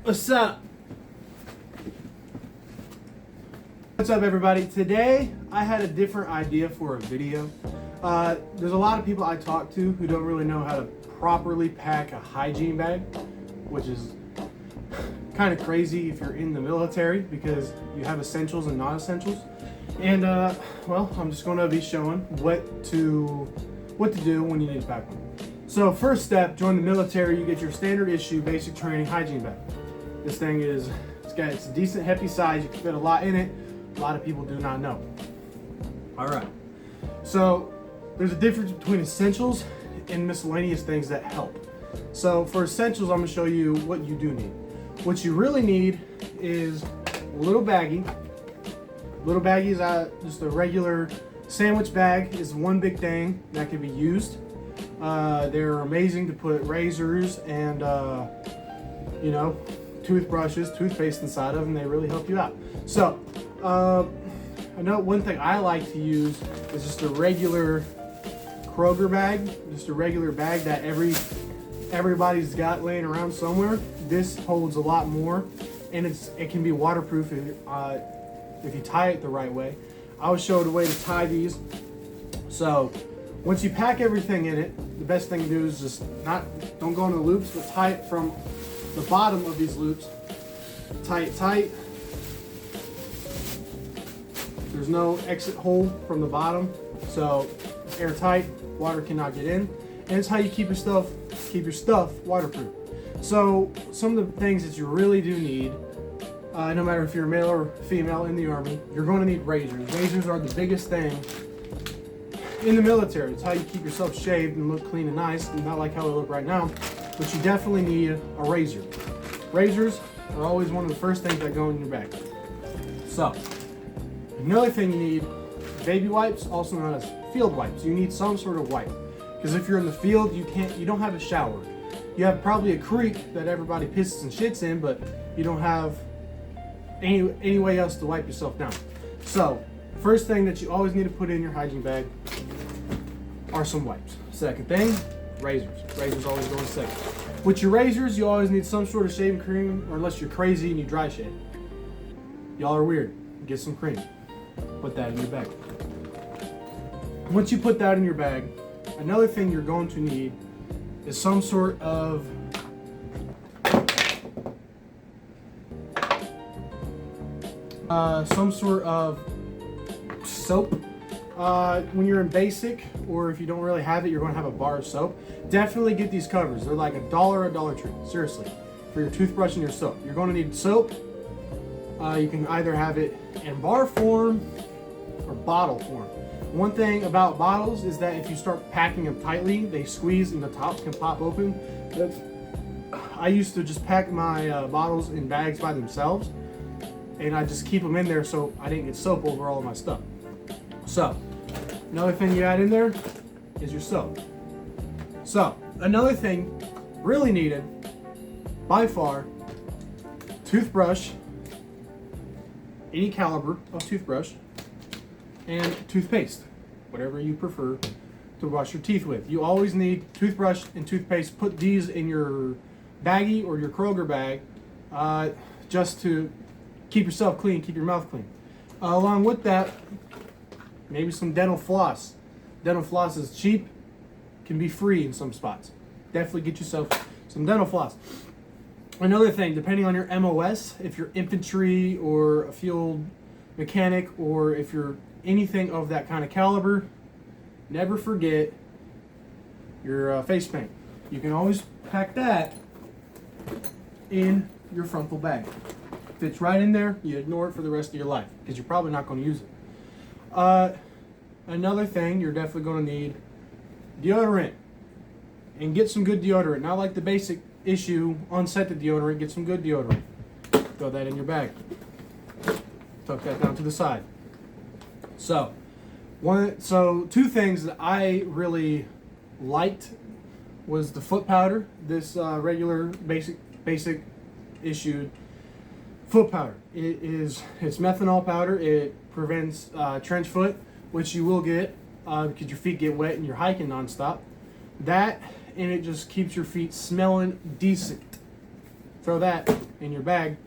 What's up? What's up, everybody? Today I had a different idea for a video. There's a lot of people I talk to who don't really know how to properly pack a hygiene bag, which is kind of crazy if you're in the military because you have essentials and non-essentials. And well, I'm just going to be showing what to do when you need to pack one. So first step, join the military. You get your standard issue basic training hygiene bag. This thing it's a decent hefty size. You can fit a lot in it. A lot of people do not know. All right. So there's a difference between essentials and miscellaneous things that help. So for essentials, I'm gonna show you what you do need. What you really need is a little baggie. Little baggie is just a regular sandwich bag. Is one big thing that can be used. They're amazing to put razors and toothbrushes, toothpaste inside of, and they really help you out. So I know one thing I like to use is just a regular Kroger bag, just a regular bag that everybody's got laying around somewhere. This holds a lot more, and it can be waterproof if you tie it the right way. I'll show the way to tie these. So once you pack everything in it, the best thing to do is just don't go into the loops, but tie it from the bottom of these loops. Tie it tight. There's no exit hole from the bottom, so airtight. Water cannot get in, and it's how you keep your stuff waterproof. So some of the things that you really do need, no matter if you're male or female in the Army, you're going to need razors. Razors are the biggest thing in the military. It's how you keep yourself shaved and look clean and nice, and not like how I look right now. But you definitely need a razor. Razors are always one of the first things that go in your bag. So another thing you need, baby wipes, also known as field wipes. You need some sort of wipe, because if you're in the field, you don't have a shower. You have probably a creek that everybody pisses and shits in, but you don't have any way else to wipe yourself down. So first thing that you always need to put in your hygiene bag are some wipes. Second thing, razors. Razors always go in second. With your razors, you always need some sort of shaving cream, or unless you're crazy and you dry shave. Y'all are weird. Get some cream. Put that in your bag. Once you put that in your bag, another thing you're going to need is some sort of soap. When you're in basic, or if you don't really have it, you're going to have a bar of soap. Definitely get these covers. They're like $1 at Dollar Tree. Seriously, for your toothbrush and your soap. You're going to need soap. You can either have it in bar form or bottle form. One thing about bottles is that if you start packing them tightly, they squeeze and the tops can pop open. I used to just pack my bottles in bags by themselves, and I just keep them in there so I didn't get soap over all of my stuff. So another thing you add in there is your soap. So another thing really needed by far, toothbrush, any caliber of toothbrush, and toothpaste, whatever you prefer to brush your teeth with. You always need toothbrush and toothpaste. Put these in your baggie or your Kroger bag, just to keep yourself clean, keep your mouth clean. Along with that, maybe some dental floss. Dental floss is cheap, can be free in some spots. Definitely get yourself some dental floss. Another thing, depending on your MOS, if you're infantry or a field mechanic, or if you're anything of that kind of caliber, never forget your face paint. You can always pack that in your frontal bag. Fits right in there. You ignore it for the rest of your life because you're probably not going to use it. Another thing, you're definitely going to need deodorant, and get some good deodorant. Not like the basic issue unscented deodorant. Get some good deodorant. Throw that in your bag. Tuck that down to the side. So two things that I really liked was the foot powder. This regular basic issued foot powder. It's methanol powder. It prevents trench foot, which you will get because your feet get wet and you're hiking nonstop. That, and it just keeps your feet smelling decent. Throw that in your bag.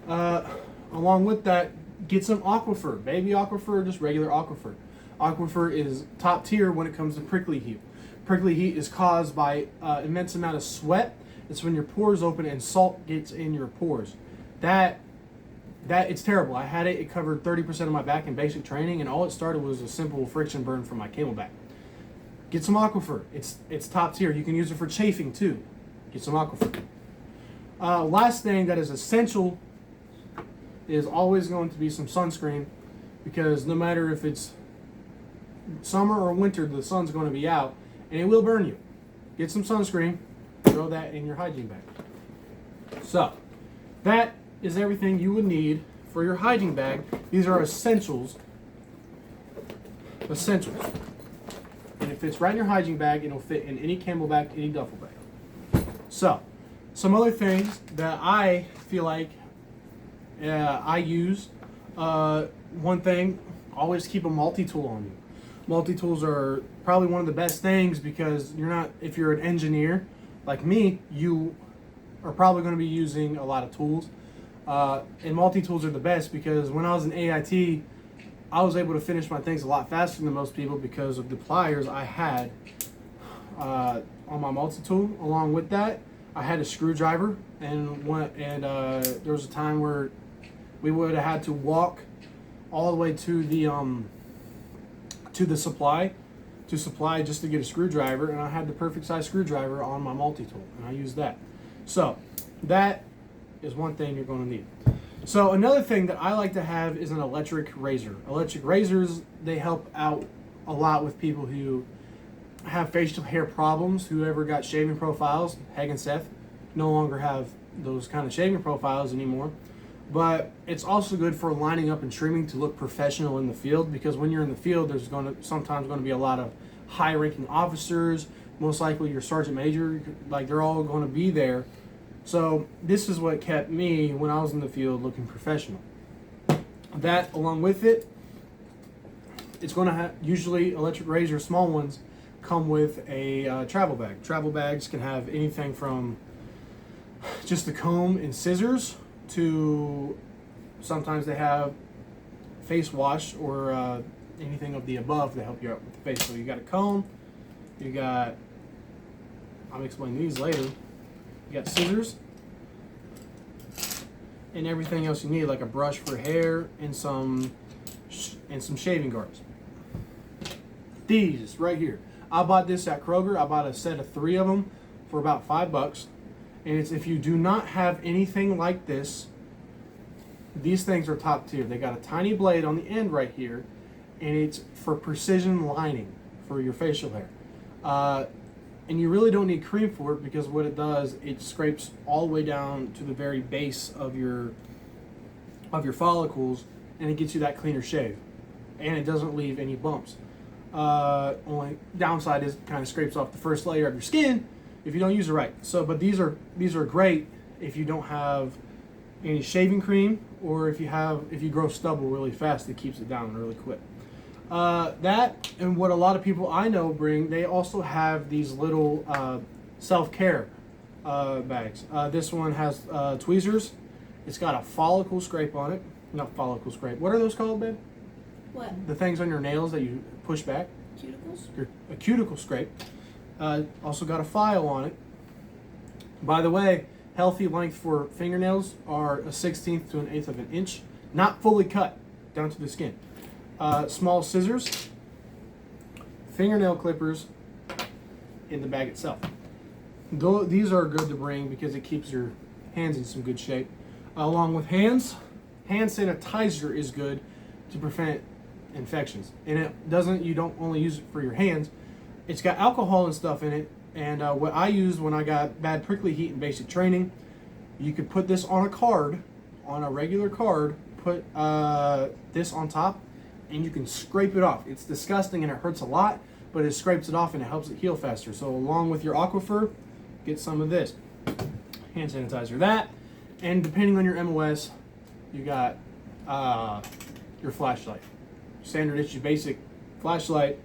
Along with that, get some aquifer, baby aquifer, or just regular aquifer. Aquifer is top tier when it comes to prickly heat. Prickly heat is caused by immense amount of sweat. It's when your pores open and salt gets in your pores. That it's terrible. I had it. It covered 30% of my back in basic training, and all it started was a simple friction burn from my camelback. Get some aquifer. It's top tier. You can use it for chafing too. Get some aquifer. Last thing that is essential is always going to be some sunscreen, because no matter if it's summer or winter, the sun's going to be out and it will burn you. Get some sunscreen. Throw that in your hygiene bag. So that is everything you would need for your hygiene bag. These are essentials. And it fits right in your hygiene bag. It'll fit in any camelback, any duffel bag. So some other things that I feel like I use. One thing, always keep a multi-tool on you. Multi-tools are probably one of the best things, because if you're an engineer like me, you are probably going to be using a lot of tools. And multi-tools are the best, because when I was in AIT, I was able to finish my things a lot faster than most people because of the pliers I had on my multi-tool. Along with that, I had a screwdriver, and there was a time where we would have had to walk all the way to the supply just to get a screwdriver, and I had the perfect size screwdriver on my multi-tool, and I used that. So that is one thing you're going to need. So another thing that I like to have is an electric razor. Electric razors, they help out a lot with people who have facial hair problems, whoever got shaving profiles. Heg and Seth no longer have those kind of shaving profiles anymore. But it's also good for lining up and trimming to look professional in the field, because when you're in the field, there's sometimes going to be a lot of high-ranking officers, most likely your sergeant major, like they're all going to be there. So this is what kept me, when I was in the field, looking professional. That, along with it, it's going to have, usually electric razors, small ones, come with a travel bag. Travel bags can have anything from just a comb and scissors to sometimes they have face wash or anything of the above to help you out with the face. So you got a comb, I'll explain these later. You got scissors and everything else you need, like a brush for hair and some shaving guards. These right here, I bought this at Kroger. I bought a set of 3 of them for about $5. And it's, if you do not have anything like this, these things are top tier. They got a tiny blade on the end right here, and it's for precision lining for your facial hair. And you really don't need cream for it, because what it does, it scrapes all the way down to the very base of your follicles, and it gets you that cleaner shave, and it doesn't leave any bumps. Only downside is it kind of scrapes off the first layer of your skin if you don't use it right. So, but these are great if you don't have any shaving cream, or if you grow stubble really fast, it keeps it down really quick. That, and what a lot of people I know bring, they also have these little self-care bags. This one has tweezers. It's got a follicle scrape on it. Not follicle scrape. What are those called, babe? What? The things on your nails that you push back. Cuticles? A cuticle scrape. Also got a file on it. By the way, healthy length for fingernails are a 1/16 to an 1/8 of an inch. Not fully cut down to the skin. Small scissors, fingernail clippers in the bag itself. These are good to bring because it keeps your hands in some good shape. Along with hand sanitizer is good to prevent infections. And you don't only use it for your hands. It's got alcohol and stuff in it. And what I used when I got bad prickly heat in basic training, you could put this on a card, on a regular card, put this on top, and you can scrape it off. It's disgusting and it hurts a lot, but it scrapes it off and it helps it heal faster. So along with your aquifer, get some of this hand sanitizer. That, and depending on your MOS, you got your flashlight. Standard issue basic flashlight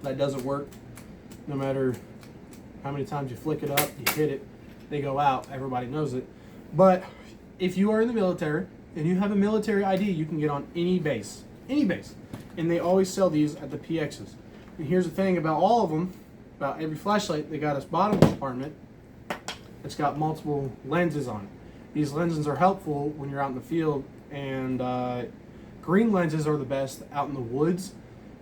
that doesn't work. No matter how many times you flick it up, you hit it, they go out. Everybody knows it. But if you are in the military and you have a military ID, you can get on any base, and they always sell these at the PXs. And here's the thing about all of them, about every flashlight, they got a bottom compartment. It's got multiple lenses on it. These lenses are helpful when you're out in the field, and green lenses are the best out in the woods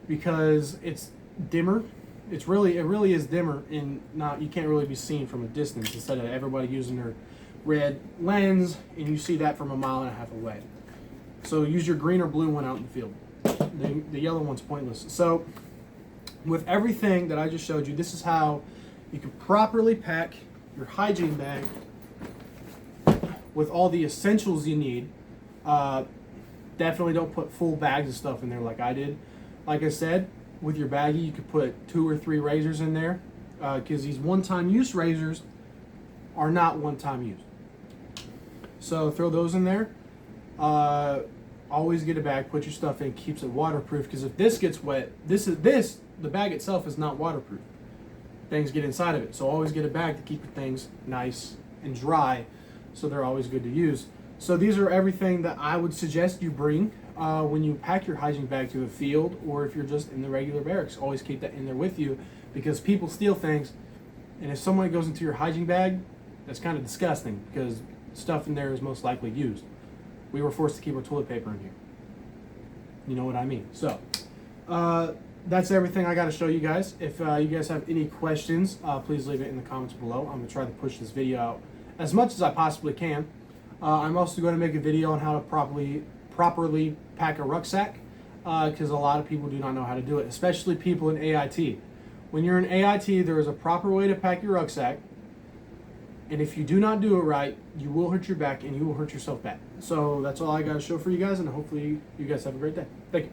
because it's dimmer. It really is dimmer, and you can't really be seen from a distance instead of everybody using their red lens, and you see that from a mile and a half away. So use your green or blue one out in the field. The yellow one's pointless. So with everything that I just showed you, this is how you can properly pack your hygiene bag with all the essentials you need. Definitely don't put full bags of stuff in there like I did. Like I said, with your baggie, you could put 2 or 3 razors in there, because these one-time use razors are not one-time use. So throw those in there. Always get a bag, put your stuff in, keeps it waterproof, because if this gets wet, the bag itself is not waterproof. Things get inside of it. So always get a bag to keep your things nice and dry, so they're always good to use. So these are everything that I would suggest you bring when you pack your hygiene bag to the field, or if you're just in the regular barracks. Always keep that in there with you, because people steal things, and if someone goes into your hygiene bag, that's kind of disgusting, because stuff in there is most likely used. We were forced to keep our toilet paper in here. You know what I mean? So that's everything I got to show you guys. If you guys have any questions, please leave it in the comments below. I'm going to try to push this video out as much as I possibly can. I'm also going to make a video on how to properly pack a rucksack, because a lot of people do not know how to do it, especially people in AIT. When you're in AIT, there is a proper way to pack your rucksack, and if you do not do it right, you will hurt your back and you will hurt yourself bad. So that's all I got to show for you guys, and hopefully you guys have a great day. Thank you.